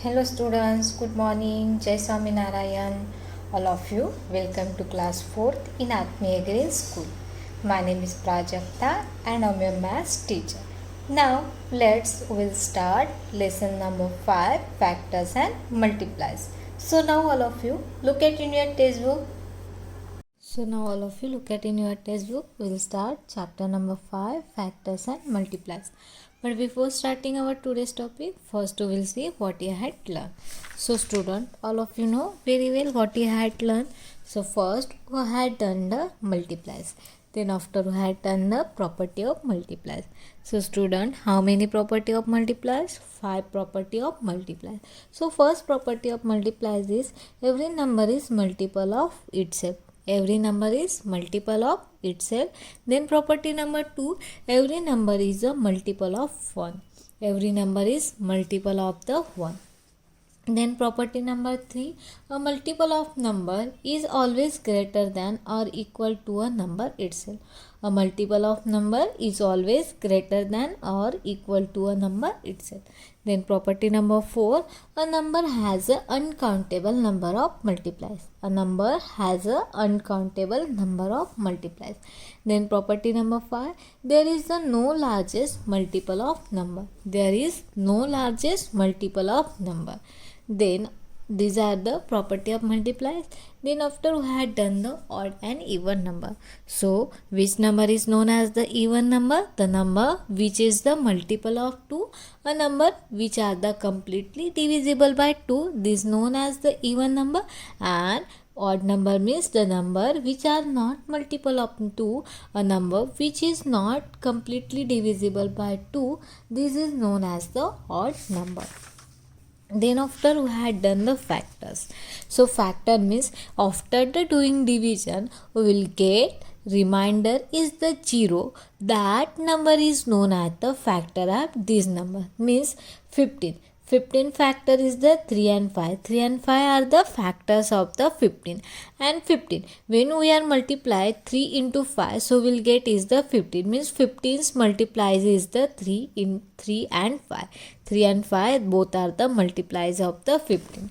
Hello students, good morning. Jai Swami Narayan. All of you, welcome to class 4th in Atmiya Green School. My name is Prajakta and I'm your maths teacher. Now we'll start lesson number 5, factors and multiplies. So now all of you look at in your textbook. We'll start chapter number 5, factors and multiplies. But before starting our today's topic, first we will see what you had learned. So student, all of you know very well what you had learned. So first we had done the multiplies. Then after we had done the property of multiplies. So student, how many property of multiplies? 5 property of multiplies. So first property of multiplies is every number is multiple of itself. Every number is multiple of itself. Then property number 2, every number is a multiple of 1. Every number is multiple of the 1. Then property number 3, a multiple of number is always greater than or equal to a number itself. A multiple of number is always greater than or equal to a number itself. Then property number 4, a number has an uncountable number of multiplies. A number has an uncountable number of multiplies. Then property number 5, there is no largest multiple of number. There is no largest multiple of number. Then these are the property of multiplies. Then after we had done the odd and even number. So which number is known as the even number? The number which is the multiple of 2. A number which are the completely divisible by 2. This is known as the even number. And odd number means the number which are not multiple of 2. A number which is not completely divisible by 2. This is known as the odd number. Then after we had done the factors. So factor means after the doing division we will get remainder is the 0. That number is known as the factor of this number. Means 15. 15 factor is the 3 and 5. 3 and 5 are the factors of the 15. And 15. When we are multiply 3 into 5, so we'll get is the 15. Means 15's multiplies is the 3 in 3 and 5. 3 and 5 both are the multiplies of the 15.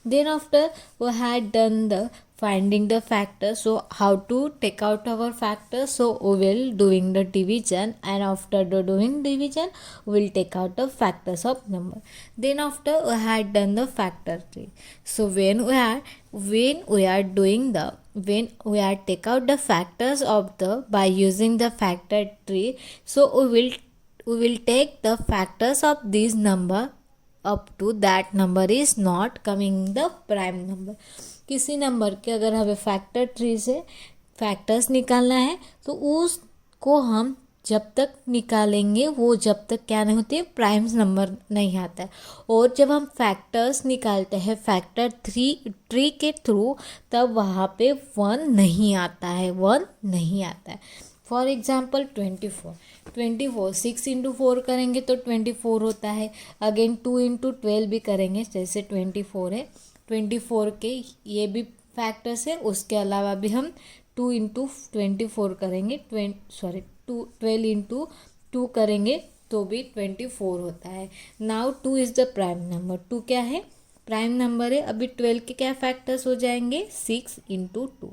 Then after we had done the finding the factors, so how to take out our factors? So we will doing the division, and after the doing division we will take out the factors of number. Then after we had done the factor tree. So when we are take out the factors of the by using the factor tree, so we will take the factors of this number up to that number is not coming the prime number. किसी number के अगर हमें factor tree से factors निकालना है तो उसको हम जब तक निकालेंगे वो जब तक क्या नहीं होते प्राइम नंबर नहीं आता है. और जब हम फैक्टर्स निकालते हैं फैक्टर ट्री के थ्रू तब वहाँ पे 1 नहीं आता है. फॉर एग्जाम्पल 24 6 इंटू 4 करेंगे तो 24 होता है. अगेन 2 इंटू 12 भी करेंगे जैसे 24 है. 24 के ये भी फैक्टर्स है. उसके अलावा भी हम 2 इंटू 24 करेंगे 12 इंटू 2 करेंगे तो भी 24 होता है. Now 2 is the prime number. 2 क्या है? प्राइम नंबर है. अभी 12 के क्या फैक्टर्स हो जाएंगे? 6 इंटू 2.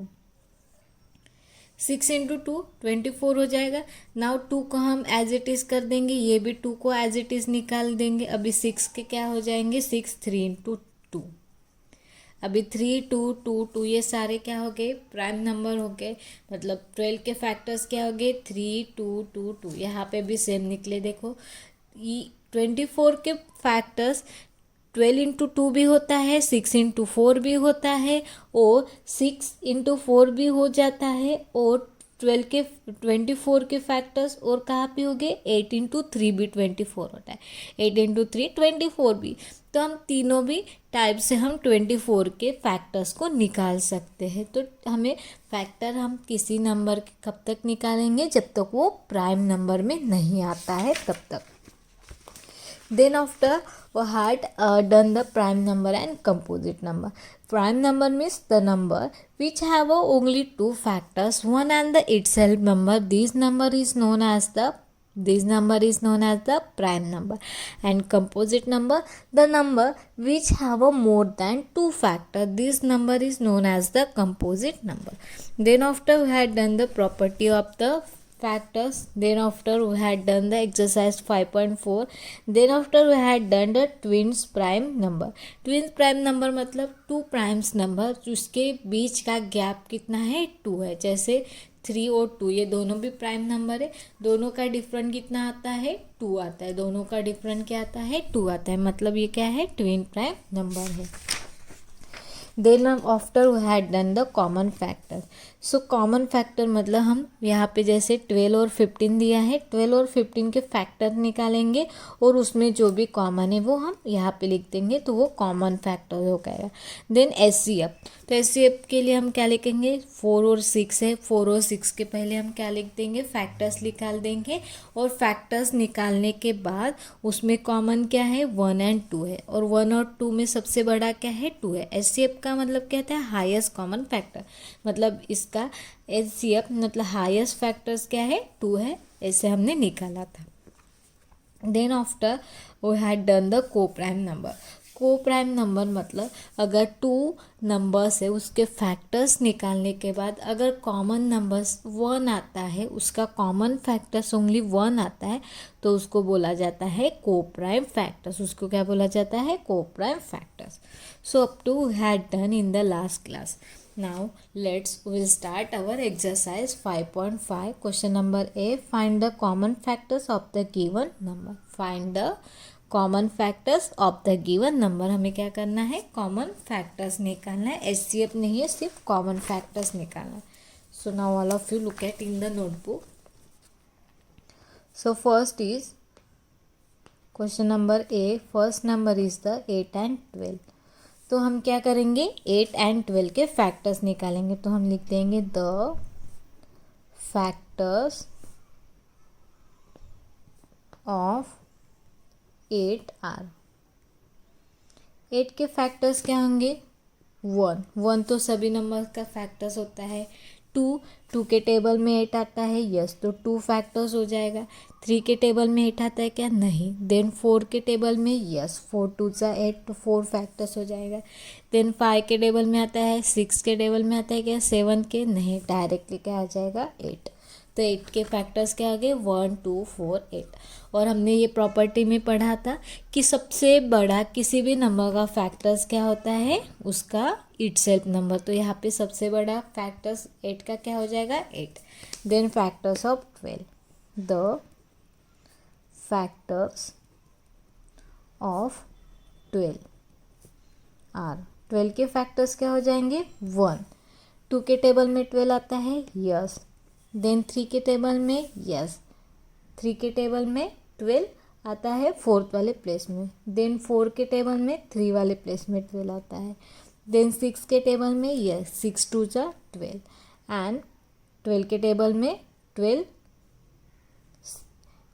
6 इंटू 2 24 हो जाएगा. नाउ 2 को हम एज इट इज़ कर देंगे. ये भी 2 को एज इट इज़ निकाल देंगे. अभी 6 के क्या हो जाएंगे? 6 3 इंटू 2. अभी 3 2 2 2 ये सारे क्या हो गए? प्राइम नंबर हो गए. मतलब 12 के फैक्टर्स क्या हो गए? 3 2 2 2. यहाँ पे भी सेम निकले. देखो 24 के फैक्टर्स 12 इंटू 2 भी होता है, 6 इंटू 4 भी होता है और 6 इंटू 4 भी हो जाता है. और 24 के फैक्टर्स और कहाँ पे हो गए? 8 इंटू 3 भी 24 होता है. 8 इंटू 3 24 भी. तो हम तीनों भी टाइप से हम 24 के फैक्टर्स को निकाल सकते हैं. तो हमें फैक्टर हम किसी नंबर के कब तक निकालेंगे? जब तक वो प्राइम नंबर में नहीं आता है तब तक. Then after we had done the prime number and composite number. Prime number means the number which have only 2 factors, one and the itself number. This number is known as the This number is known as the prime number. And composite number, the number which have a more than 2 factor, this number is known as the composite number. Then after we had done the property of the factors, then after we had done the exercise 5.4, then after we had done the twins prime number. Twins prime number मतलब 2 primes number जिसके बीच का gap कितना है 2 है. जैसे 3 और 2 ये दोनों भी प्राइम नंबर है, दोनों का डिफरेंट कितना आता है 2 आता है, दोनों का डिफरेंट क्या आता है 2 आता है, मतलब ये क्या है ट्विन प्राइम नंबर है. Then after we had done the common factor. So common factor मतलब हम यहाँ पे जैसे 12 और 15 दिया है, 12 और 15 के फैक्टर निकालेंगे और उसमें जो भी कॉमन है वो हम यहाँ पे लिख देंगे, तो वो कॉमन फैक्टर हो गया. देन एचसीएफ, तो एचसीएफ के लिए हम क्या लिखेंगे 4 और 6 है, 4 और 6 के पहले हम क्या लिख देंगे फैक्टर्स निकाल देंगे, और फैक्टर्स निकालने के बाद उसमें कॉमन क्या है 1 एंड 2 है, और 1 और 2 में सबसे बड़ा क्या है 2 है. एचसीएफ का मतलब कहता है हाईएस्ट कॉमन फैक्टर, मतलब इसका एचसीएफ मतलब हाईएस्ट फैक्टर्स क्या है 2 है, ऐसे हमने निकाला था. Then after we had done the coprime number. Coprime number मतलब अगर 2 नंबर्स है उसके फैक्टर्स निकालने के बाद अगर कॉमन नंबर्स 1 आता है, उसका कॉमन फैक्टर्स ओनली 1 आता है, तो उसको बोला जाता है को प्राइम फैक्टर्स. उसको क्या बोला जाता है coprime factors. So up to had done in the last class. Now we'll start our exercise 5.5. Question number A. Find the common factors of the given number. Find the common factors of the given number. हमें क्या करना है common factors निकालना है, HCF नहीं है, सिर्फ common factors निकालना है. So now all of you look at in the notebook. So first is question number A. First number is the 8 and 12. तो हम क्या करेंगे 8 एंड 12 के फैक्टर्स निकालेंगे. तो हम लिख देंगे द फैक्टर्स ऑफ 8 आर. 8 के फैक्टर्स क्या होंगे 1 तो सभी नंबर का फैक्टर्स होता है. 2 के टेबल में 8 आता है, यस, तो 2 फैक्टर्स हो जाएगा. 3 के टेबल में 8 आता है क्या, नहीं. देन 4 के टेबल में, यस, 4 2 8, तो 4 फैक्टर्स हो जाएगा. देन 5 के टेबल में आता है, 6 के टेबल में आता है क्या, 7 के, नहीं, डायरेक्टली क्या आ जाएगा 8. तो 8 के फैक्टर्स क्या आ गए 1 2 4 8. और हमने ये प्रॉपर्टी में पढ़ा था कि सबसे बड़ा किसी भी नंबर का फैक्टर्स क्या होता है उसका इटसेल्फ नंबर. तो यहाँ पे सबसे बड़ा फैक्टर्स 8 का क्या हो जाएगा 8. Then factors of 12. The factors of 12 are. 12 के फैक्टर्स क्या हो जाएंगे 1. 2 के टेबल में 12 आता है, यस. देन 3 के टेबल में, यस, 3 के टेबल में 12 आता है 4th वाले प्लेस में. देन 4 के टेबल में 3 वाले प्लेस में 12 आता है. देन 6 के टेबल में, यस, 6 2 12. एंड 12 के टेबल में 12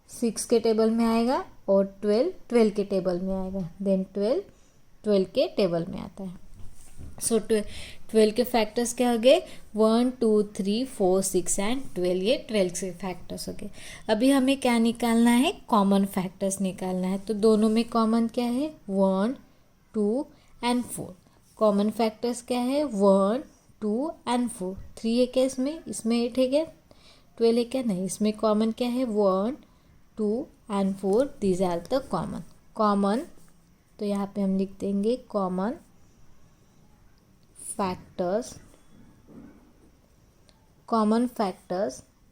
6 के टेबल में आएगा, और 12 के टेबल में आएगा. देन 12 के टेबल में आता है. सो 12 के फैक्टर्स क्या हो गए 1 2 3 4 6 एंड 12. ये 12 से फैक्टर्स हो गए. अभी हमें क्या निकालना है कॉमन फैक्टर्स निकालना है. तो दोनों में कॉमन क्या है 1 2 एंड 4. कॉमन फैक्टर्स क्या है 1 2 एंड 4. 3 है क्या इसमें 8 है क्या, 12 है क्या, नहीं. इसमें कॉमन क्या है 1 2 and 4. These are the common. तो यहाँ पे हम लिख देंगे common factors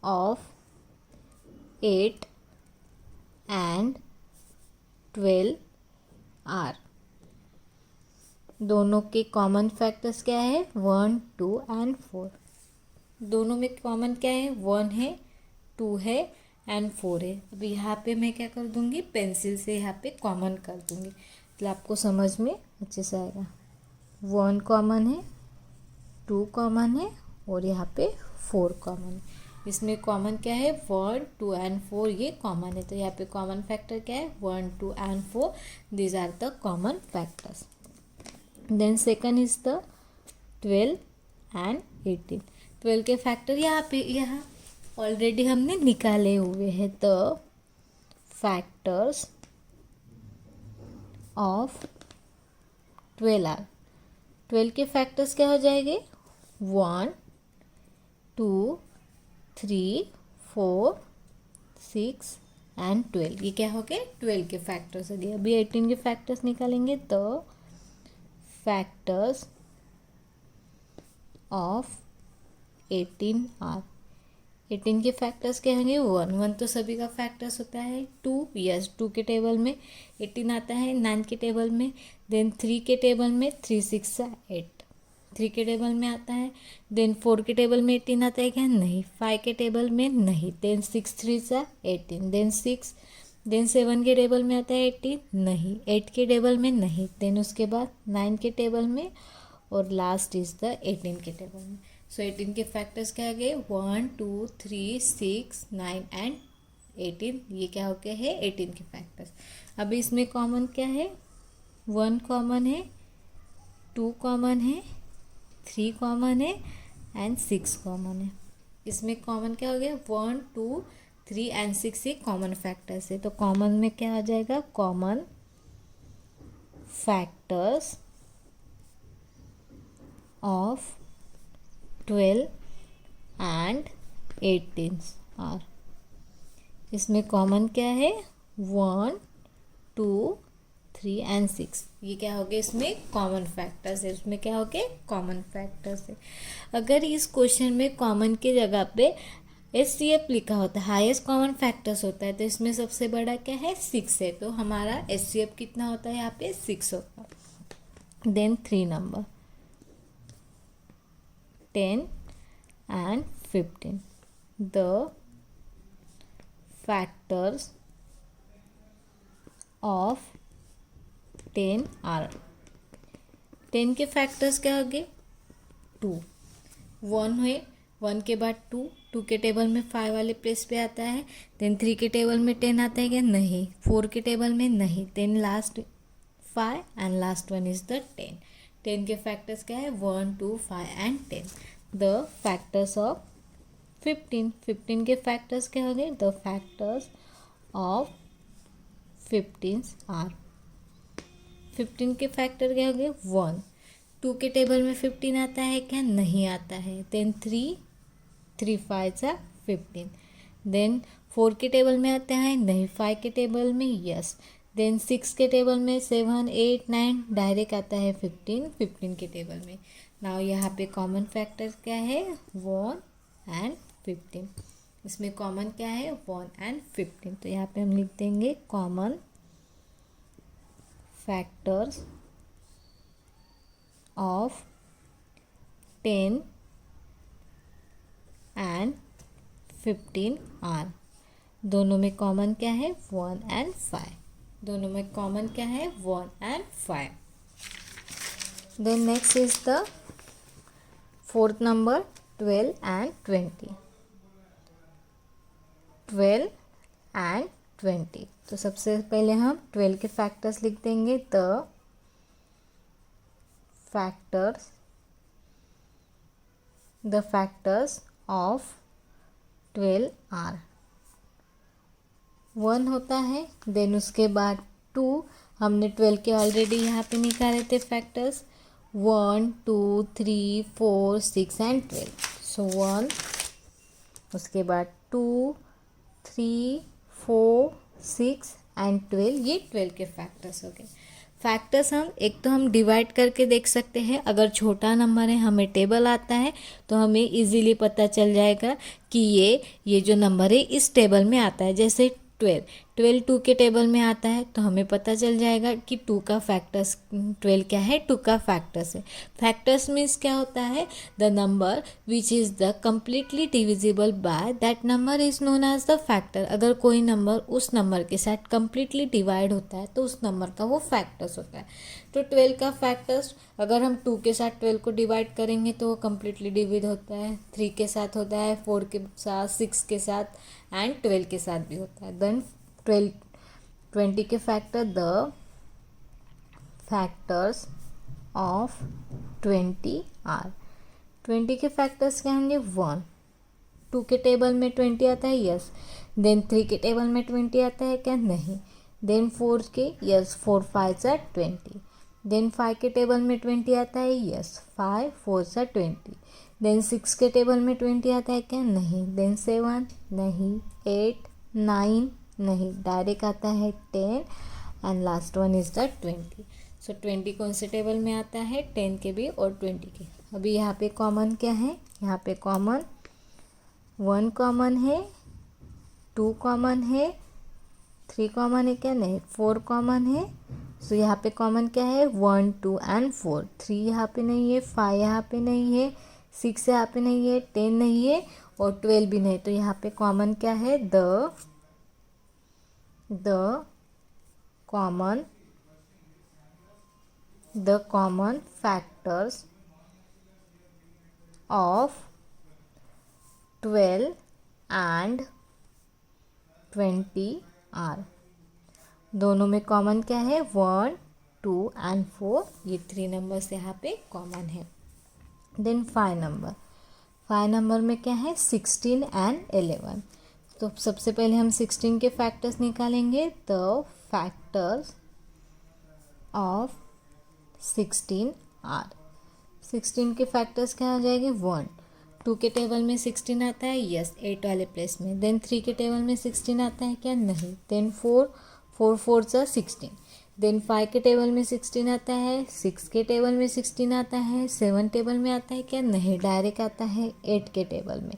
of 8 and 12 are. दोनों के कॉमन फैक्टर्स क्या है 1 2 एंड 4. दोनों में कॉमन क्या है 1 है 2 है एंड 4 है. अभी यहाँ पे मैं क्या कर दूँगी पेंसिल से यहाँ पे कॉमन कर दूँगी, मतलब आपको समझ में अच्छे से आएगा. 1 कॉमन है, 2 कॉमन है, और यहाँ पे 4 कॉमन है. इसमें कॉमन क्या है 1 2 एंड 4 ये कॉमन है. तो यहाँ पे कॉमन फैक्टर क्या है 1 2 and 4. These are the common factors. Then second is the 12 and 18. 12 के फैक्टर यहाँ ऑलरेडी हमने निकाले हुए हैं. The factors of 12 are. 12 के फैक्टर्स क्या हो जाएंगे? 1 2 3 4 6 एंड 12। ये क्या हो गए? 12 के फैक्टर्स हो गए। अभी 18 के फैक्टर्स निकालेंगे। The factors of 18 are. 18 के फैक्टर्स क्या होंगे? 1 तो सभी का फैक्टर्स होता है। 2 यस 2 के टेबल में 18 आता है। 9 के टेबल में, देन 3 के टेबल में 3 6 8 3 के टेबल में आता है। देन 4 के टेबल में 18 आता है क्या? नहीं। 5 के टेबल में नहीं। देन 6 3 18, देन 6, देन 7 के टेबल में आता है 18 नहीं। 8 के टेबल में नहीं। देन उसके बाद 9 के टेबल में, और लास्ट इज द 18 के टेबल में। सो 18 के फैक्टर्स क्या आ गए? 1 2 3 6 9 एंड 18। ये क्या हो गया है? 18 के फैक्टर्स। अभी इसमें कॉमन क्या है? 1 कॉमन है, 2 कॉमन है, 3 कॉमन है एंड 6 कॉमन है। इसमें कॉमन क्या हो गया? 1 2 3 एंड 6 ये कॉमन फैक्टर्स है। तो कॉमन में क्या आ जाएगा? Common factors of 12 and 18 are. इसमें कॉमन क्या है? 1 2 3 एंड 6। ये क्या हो गया? इसमें कॉमन फैक्टर्स है। इसमें क्या हो गया? कॉमन फैक्टर्स है। अगर इस क्वेश्चन में कॉमन की जगह पे HCF लिखा होता है, हाईएस्ट कॉमन फैक्टर्स होता है, तो इसमें सबसे बड़ा क्या है? 6 है। तो हमारा HCF कितना होता है? यहाँ पे 6 होता है। Then 3 number 10 and 15. The factors of 10 are 10 के फैक्टर्स क्या हो गए? 2 1 है, 1 के बाद 2 के टेबल में 5 वाले प्लेस पे आता है। देन 3 के टेबल में 10 आता है क्या? नहीं। 4 के टेबल में नहीं। Then last 5 and last one is the 10। 10 के फैक्टर्स क्या है? 1 2 5 एंड 10। द फैक्टर्स ऑफ 15 के फैक्टर्स क्या हो गए? The factors of 15 are. 15 के फैक्टर क्या हो गए? 1 2 के टेबल में 15 आता है क्या? नहीं आता है। देन 3 5 15। देन 4 के टेबल में आता है? नहीं। 5 के टेबल में यस। देन 6 के टेबल में 7 8 9 डायरेक्ट आता है 15 के टेबल में। नाउ यहाँ पे कॉमन फैक्टर क्या है? 1 एंड 15। इसमें कॉमन क्या है? 1 एंड 15। तो यहाँ पे हम लिख देंगे common factors of 10 and 15 are. दोनों में कॉमन क्या है? 1 एंड 5। दोनों में कॉमन क्या है? 1 and 5। Then next is the fourth number 12 and 20। 12 and 20। तो सबसे पहले हम 12 के फैक्टर्स लिख देंगे। The factors of 12 are. 1 होता है। देन उसके बाद 2, हमने 12 के ऑलरेडी यहाँ पे निकाले थे फैक्टर्स। 1 2 3 4 6 एंड 12। सो 1, उसके बाद 2 3 4 6 एंड 12। ये 12 के फैक्टर्स हो गए। फैक्टर्स हम एक तो हम डिवाइड करके देख सकते हैं। अगर छोटा नंबर है, हमें टेबल आता है, तो हमें इजीली पता चल जाएगा कि ये जो नंबर है इस टेबल में आता है। जैसे 12 2 के टेबल में आता है, तो हमें पता चल जाएगा कि 2 का फैक्टर्स 12 क्या है? 2 का फैक्टर्स है। फैक्टर्स मीन्स क्या होता है? The number which is the completely divisible by that number is known as the factor. अगर कोई नंबर उस नंबर के साथ कम्प्लीटली डिवाइड होता है, तो उस नंबर का वो फैक्टर्स होता है। तो 12 का फैक्टर्स, अगर हम 2 के साथ 12 को डिवाइड करेंगे तो वो कम्प्लीटली डिवाइड होता है। 3 के साथ होता है, 4 के साथ, 6 के साथ एंड 12 के साथ भी होता है। देन 20 के factor, the factors of 20 are. 20 के फैक्टर्स क्या होंगे? 1 टू के टेबल में 20 आता है, यस। देन 3 के टेबल में 20 आता है क्या, नहीं। देन 4 के, यस, 4 5 सा 20। देन 5 के टेबल में 20 आता है, यस, 5 4 सा 20। देन 6 के टेबल में 20 आता है क्या, नहीं। देन 7, नहीं। 8 9, नहीं। डायरेक्ट आता है 10 and last one is the 20। सो 20 कौन से टेबल में आता है, 10 के भी और 20 के। अभी यहाँ पे कॉमन क्या है, यहाँ पे कॉमन 1 कॉमन है, 2 कॉमन है, 3 कॉमन है क्या, नहीं। 4 कॉमन है। सो यहाँ पे कॉमन क्या है, 1 2 एंड 4। 3 यहाँ पे नहीं है, 5 यहाँ पे नहीं है, 6 यहाँ पे नहीं है, 10 नहीं है और 12 भी नहीं। तो यहाँ पे कॉमन क्या है, the common factors of 12 and 20 are. दोनों में कॉमन क्या है, 1 2 एंड 4। ये 3 नंबर्स यहाँ पे कॉमन है। देन 5 नंबर में क्या है, 16 एंड 11। तो सबसे पहले हम 16 के फैक्टर्स निकालेंगे। The factors of 16 are. 16 के फैक्टर्स क्या हो जाएंगे, 1। 2 के टेबल में 16 आता है, यस, 8 वाले प्लेस में। देन 3 के टेबल में 16 आता है क्या, नहीं। देन 4 4 सा 16। देन 5 के टेबल में 16 आता है, 6 के टेबल में 16 आता है, 7 टेबल में आता है क्या, नहीं। डायरेक्ट आता है 8 के टेबल में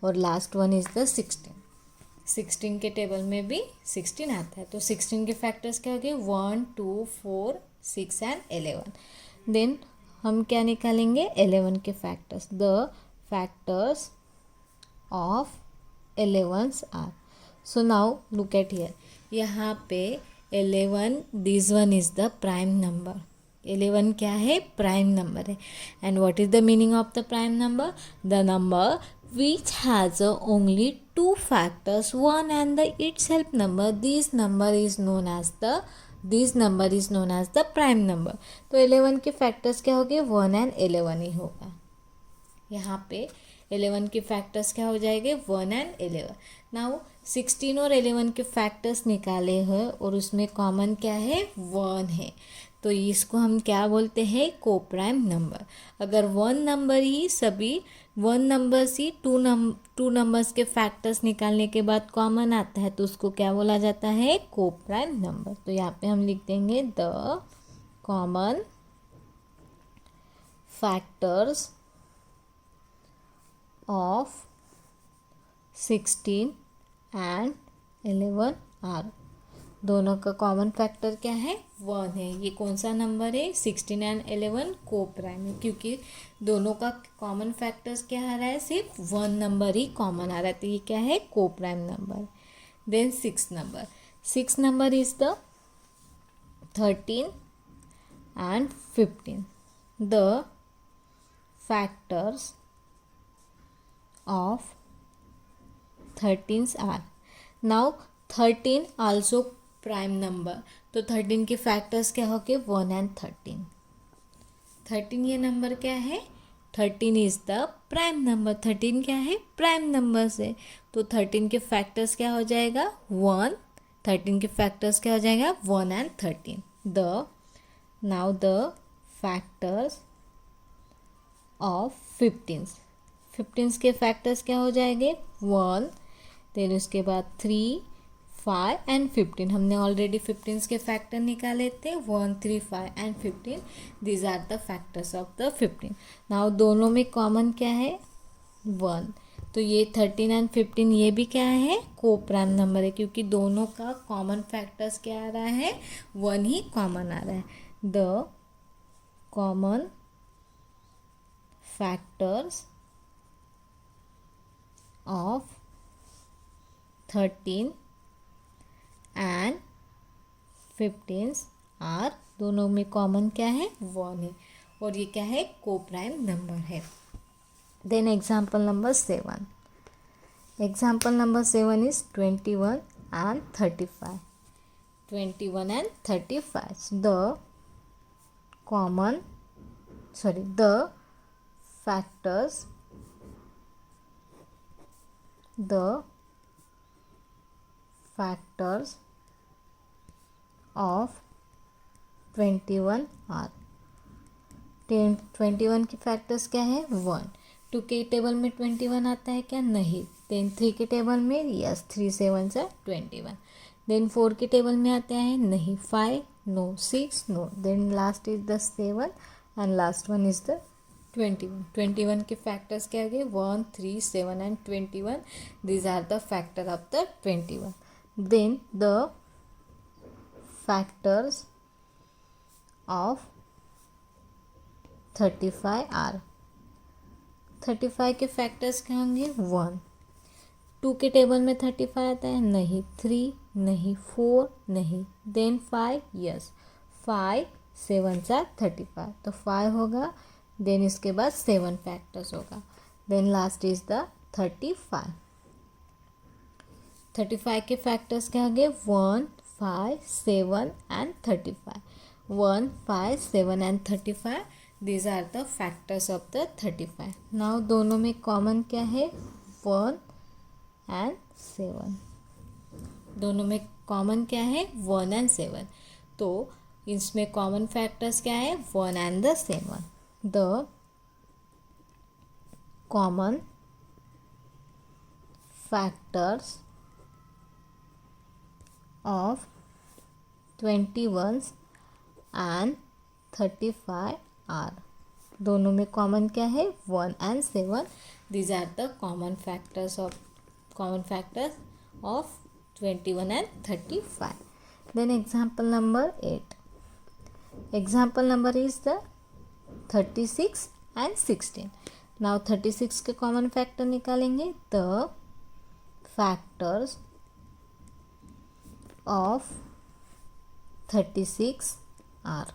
और लास्ट वन इज द 16। 16 के टेबल में भी 16 आता है। तो 16 के फैक्टर्स क्या हो गए, 1 2 4 6 एंड 11। देन हम क्या निकालेंगे, 11 के factors. The factors of 11 are. So now look at here. यहाँ पे 11, this one is the prime number. 11 क्या है, प्राइम नंबर है। And what is the meaning of the prime number, the number which has only 2 factors, 1 and the itself number. This number is known as the prime number. तो 11 के factors क्या हो गए, 1 and 11 ही होगा। यहाँ पे 11 के फैक्टर्स क्या हो जाएंगे, 1 एंड 11। नाउ 16 और 11 के फैक्टर्स निकाले हैं और उसमें कॉमन क्या है, 1 है। तो इसको हम क्या बोलते हैं, को प्राइम नंबर। अगर 1 नंबर ही टू नंबर्स के फैक्टर्स निकालने के बाद कॉमन आता है तो उसको क्या बोला जाता है, को प्राइम नंबर। तो यहाँ पे हम लिख देंगे the common factors of 16 and 11 are. दोनों का कॉमन फैक्टर क्या है, 1 है। ये कौन सा नंबर है, 16 एंड 11 को प्राइम है, क्योंकि दोनों का कॉमन फैक्टर्स क्या आ रहा है, सिर्फ 1 नंबर ही कॉमन आ रहा है। तो ये क्या है, coprime number. Then 6 number is the 13 and 15। The factors of 13 are. Now 13 also prime number. तो 13 के फैक्टर्स क्या हो गए, 1 एंड 13। 13 ये नंबर क्या है, 13 इज द प्राइम नंबर। 13 क्या है, प्राइम नंबर से। तो 13 के फैक्टर्स क्या हो जाएगा, 1। 13 के फैक्टर्स क्या हो जाएगा, 1 and 13। Now the factors of 15 के फैक्टर्स क्या हो जाएंगे, 1। देन उसके बाद 3 5 एंड 15। हमने ऑलरेडी 15 के फैक्टर निकाले थे, 1 3 5 and 15। These are the factors of the 15। Now दोनों में कॉमन क्या है, 1। तो ये 13 एंड 15 ये भी क्या है, को प्राइम नंबर है, क्योंकि दोनों का कॉमन फैक्टर्स क्या आ रहा है, 1 ही कॉमन आ रहा है। The common factors of 13 and 15 are. दोनों में कॉमन क्या है, 1 है और ये क्या है, को प्राइम नंबर है। Then example number 7। Example number 7 is 21 and 35। 21 and 35। The factors the factors of 21 are 21 के फैक्टर्स क्या है 1। 2 के टेबल में 21 आता है क्या नहीं। देन 3 के टेबल में यस 3 7 से 21। देन 4 के टेबल में आता है नहीं 5 no 6 no. Then last is the 7 and last one is the 21। 21 के फैक्टर्स क्या गए 1 3 7 and 21। These are the factor of the 21। Then the factors of 35 are 35 के फैक्टर्स क्या होंगे 1। 2 के टेबल में 35 आता है नहीं 3 नहीं 4 नहीं। देन 5 यस 5 7 सा 35 तो 5 होगा। देन इसके बाद 7 फैक्टर्स होगा। Then last is the 35। 35 के फैक्टर्स क्या होंगे 1 5 7 and 35। 1 5 7 and 35 these are the factors of the 35। Now दोनों में कॉमन क्या है 1 एंड 7। दोनों में कॉमन क्या है 1 एंड 7। तो इसमें कॉमन फैक्टर्स क्या है 1 and the 7। The common factors of 21 and 35 are दोनों में कॉमन क्या है 1 and 7। These are the common factors of 21 and 35। Then example number 8। Example number is the 36 and 16। Now 36 के कॉमन फैक्टर निकालेंगे द फैक्टर्स ऑफ 36 आर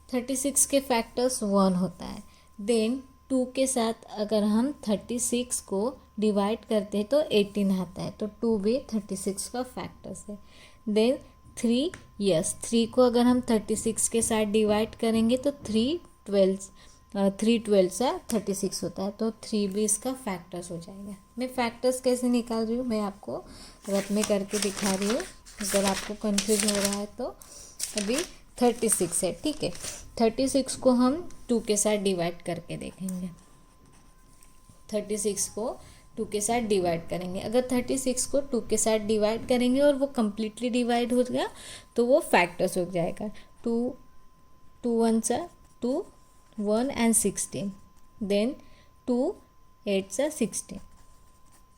36 के factors 1 होता है। Then 2 के साथ अगर हम 36 को डिवाइड करते हैं तो 18 आता है तो 2 भी 36 का फैक्टर्स है। देन 3 यस 3 को अगर हम 36 के साथ डिवाइड करेंगे तो 3 12 सा 36 होता है तो 3 भी इसका फैक्टर्स हो जाएगा। मैं फैक्टर्स कैसे निकाल रही हूँ मैं आपको रफ में करके दिखा रही हूँ। अगर आपको कंफ्यूज हो रहा है तो अभी 36 है ठीक है। 36 को हम 2 के साथ डिवाइड करके देखेंगे। 36 को 2 के साथ डिवाइड करेंगे। अगर 36 को 2 के साथ डिवाइड करेंगे और वो कम्प्लीटली डिवाइड हो गया तो वो फैक्टर्स हो जाएगा। 2 1 सा 2 1 एंड 16। देन 2 8 सा 16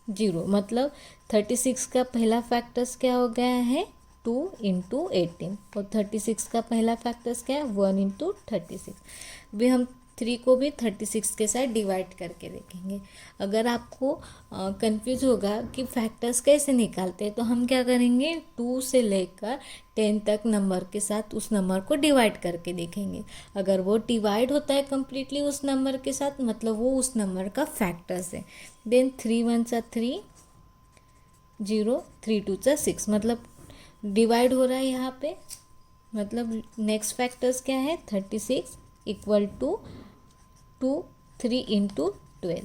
0 मतलब 36 का पहला फैक्टर्स क्या हो गया है 2 इंटू 18 और 36 का पहला फैक्टर्स क्या है 1 इंटू 36। अभी हम 3 को भी 36 के साथ डिवाइड करके देखेंगे। अगर आपको कंफ्यूज होगा कि फैक्टर्स कैसे निकालते हैं तो हम क्या करेंगे 2 से लेकर 10 तक नंबर के साथ उस नंबर को डिवाइड करके देखेंगे। अगर वो डिवाइड होता है कम्प्लीटली उस नंबर के साथ मतलब वो उस नंबर का फैक्टर्स है। देन 3 1 सा 3 0 3 2 सा 6 मतलब डिवाइड हो रहा है यहाँ पे मतलब नेक्स्ट फैक्टर्स क्या है 36 इक्वल टू 2 3 इंटू 12।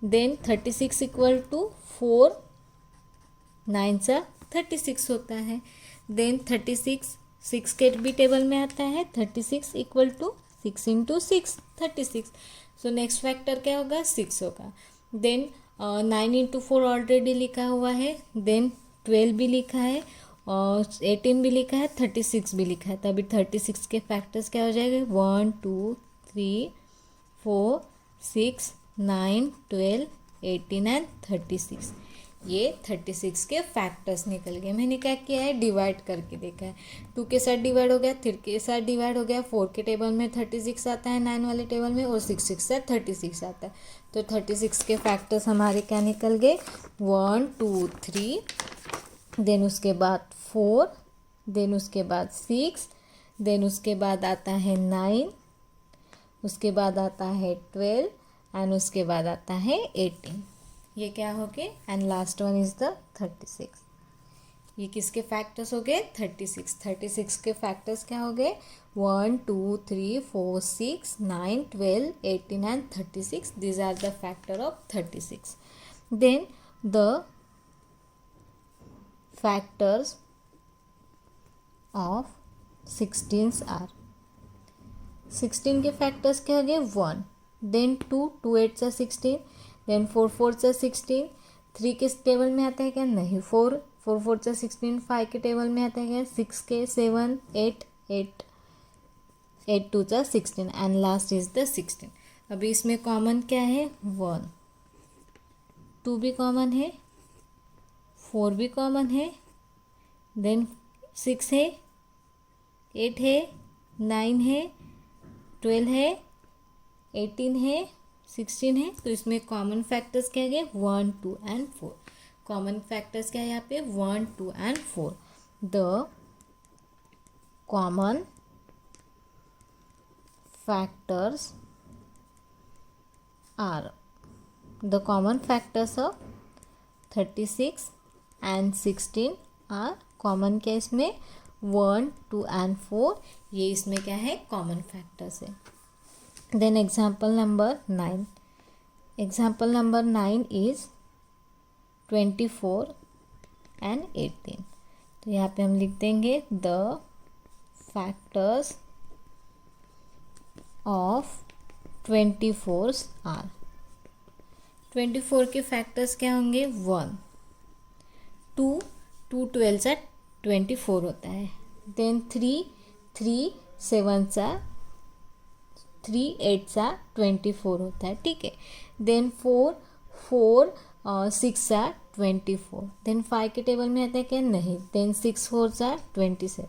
देन 36 इक्वल टू 4 9 सा 36 होता है। देन 36 6 के भी टेबल में आता है 36 equal to 6 into 6 36। So next factor क्या होगा 6 होगा। देन 9 इंटू 4 ऑलरेडी लिखा हुआ है। देन 12 भी लिखा है और 18 भी लिखा है 36 भी लिखा है। तभी 36 के फैक्टर्स क्या हो जाएंगे 1 2 3 4 6 9 12 18 एंड 36। ये 36 के फैक्टर्स निकल गए। मैंने क्या किया है डिवाइड करके देखा है। 2 के साथ डिवाइड हो गया 3 के साथ डिवाइड हो गया 4 के टेबल में 36 आता है 9 वाले टेबल में और 6 6 से 36 आता है। तो 36 के फैक्टर्स हमारे क्या निकल गए 1 2 3 देन उसके बाद 4 देन उसके बाद 6 देन उसके बाद आता है 9 उसके बाद आता है 12 एंड उसके बाद आता है 18। ये क्या हो गए and last one is the 36। ये किसके फैक्टर्स हो गए 36। 36 के फैक्टर्स क्या हो गए 1 2 3 4 6 9 12 18 and 36। This are the factor of 36। Then the factors of 16 are 16 के फैक्टर्स क्या हो गए 1, देन 2, 2 8 सा 16, देन 4 4 सा 16, 3 किस टेबल में आता है क्या नहीं 4 4 4 सा 16, 5 के टेबल में आता है क्या 6 के 7 8 8 8 2 सा 16 एंड लास्ट इज द 16। अभी इसमें कॉमन क्या है 1, 2 भी कॉमन है, 4 भी कॉमन है, देन 6 है, 8 है, 9 है, 12 है, 18 है, 16 है। तो इसमें कॉमन फैक्टर्स क्या है 1 2 एंड 4। कॉमन फैक्टर्स क्या है यहाँ पे 1 2 and 4। The common factors are the common factors of 36 and 16 are common क्या इसमें 1 2 एंड 4, ये इसमें क्या है कॉमन फैक्टर्स है। Then example number 9, example number 9 इज 24 एंड 18। तो यहाँ पे हम लिख देंगे द फैक्टर्स ऑफ 24 आर 24 के फैक्टर्स क्या होंगे 1 2 2 12 सा 24 होता है, देन 3 3 7 सा 3 8 सा 24 होता है, ठीक है। देन 4 4 6 सा 24, देन 5 के टेबल में आता है क्या नहीं, देन 6 4 सा 24,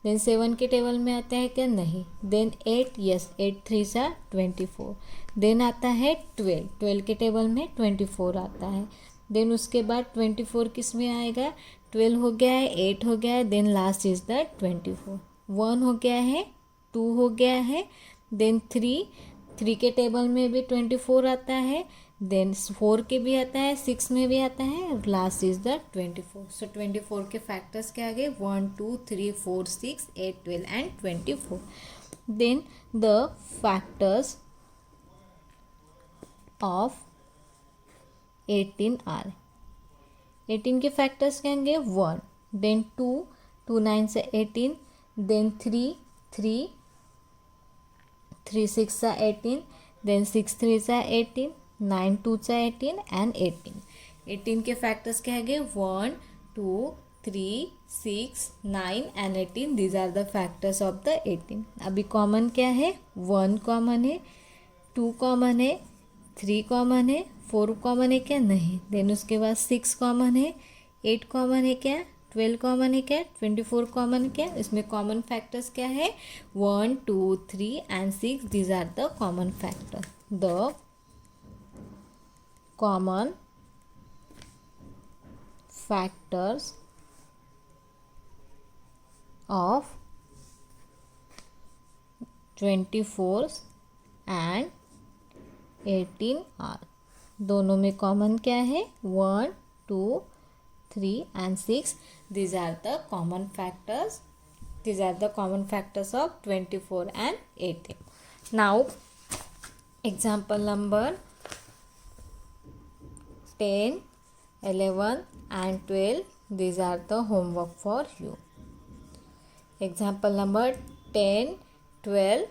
देन 7 के टेबल में आता है क्या नहीं, देन 8 यस 8 3 सा 24, देन आता है 12 12 के टेबल में 24 आता है, देन उसके बाद 24 किस में आएगा 12 हो गया है, 8 हो गया है, देन लास्ट इज द 24, 1 हो गया है, 2 हो गया है, देन 3 के टेबल में भी 24 आता है, देन 4 के भी आता है, 6 में भी आता है, लास्ट इज द 24। सो 24 के फैक्टर्स क्या आ गए 1 2 3 4 6 8 12 and 24। Then the factors of 18 are 18 के फैक्टर्स क्या होंगे 1, देन 2 2 9 से 18, देन 3 3 3 6 सा 18, देन 6 3 सा 18, 9 2 सा 18 एंड 18। 18 के फैक्टर्स क्या है 1 2 3 6 9 and 18, these are the factors of the 18। अभी कॉमन क्या है 1 कॉमन है, 2 कॉमन है, 3 कॉमन है, 4 कॉमन है क्या नहीं, देन उसके बाद 6 कॉमन है, 8 कॉमन है क्या, 12 कॉमन है क्या, 24 कॉमन है क्या। इसमें कॉमन फैक्टर्स क्या है 1 2 3 and 6, these are the common factor. The common factors of 24 and 18 are दोनों में कॉमन क्या है 1 2 3 and 6, these are the common factors, these are the common factors of 24 and 18. Now example number 10 11 and 12, these are the homework for you. Example number 10 12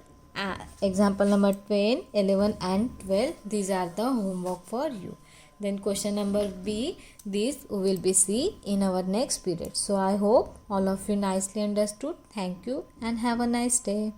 example number 10 11 and 12, these are the homework for you. Then question number B, this we will be see in our next period. So I hope all of you nicely understood. Thank you and have a nice day.